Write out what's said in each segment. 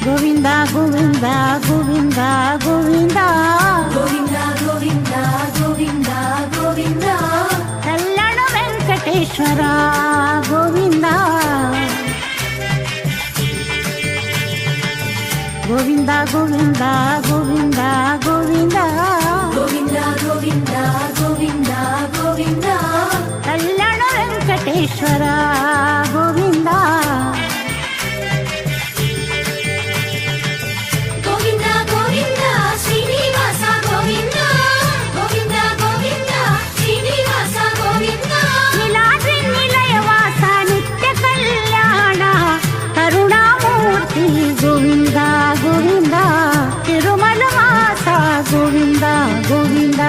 గోవింద గోవింద గోవింద గోవింద గోవింద గోవింద గోవింద గోవింద కళ్యాణ వెంకటేశ్వర గోవింద గోవింద గోవింద గోవింద గోవింద గోవింద గోవింద గోవింద గోవింద కళ్యాణ వెంకటేశ్వర గోవింద గోవింద గోవింద శ్రీనివాస గోవింద గోవింద గోవింద శ్రీనివాస గోవింద నీలాద్రి నిలయవాస నిత్య కళ్యాణ కరుణామూర్తి గోవింద గోవింద తిరుమల వాస గోవింద గోవింద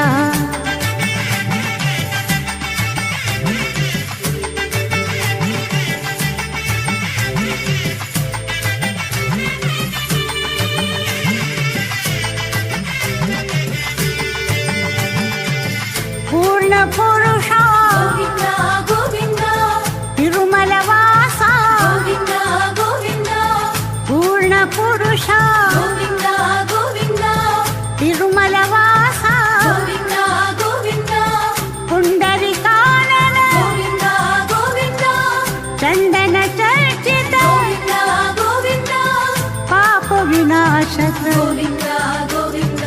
పూర్ణ పురుష గోవింద గోవింద తిరుమల వాస గోవింద గోవింద పూర్ణ పురుష గోవింద గోవింద తిరుమల వాస గోవింద గోవింద పుండరికానన గోవింద గోవింద చందన చర్చిత గోవింద గోవింద పాప వినాశక గోవింద గోవింద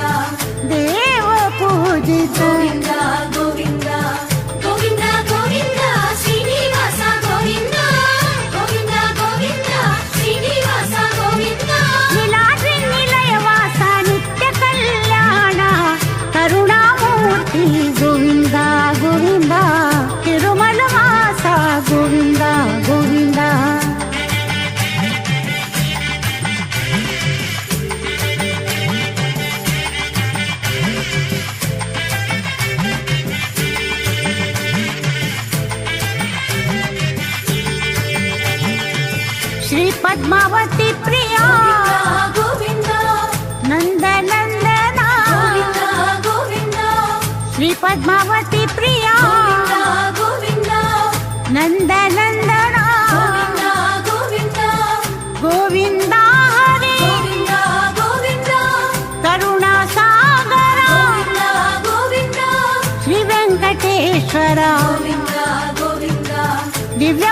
దేవ పూజిత గోవింద గోవింద గోవింద గోవింద శ్రీనివాస గోవింద గోవింద గోవింద శ్రీనివాస గోవింద నీలాద్రి నిలయవాస నిత్య కళ్యాణ కరుణామూర్తి గోవింద గోవింద తిరుమల వాస గోవింద గోవింద శ్రీ పద్మావతి ప్రియా గోవింద నందనందన గోవింద గోవింద శ్రీ పద్మావతి ప్రియా గోవింద నందనందన గోవింద గోవింద గోవింద హరి గోవింద గోవింద కరుణా సాగర గోవింద గోవింద శ్రీ వెంకటేశ్వర గోవింద గోవింద దివ్య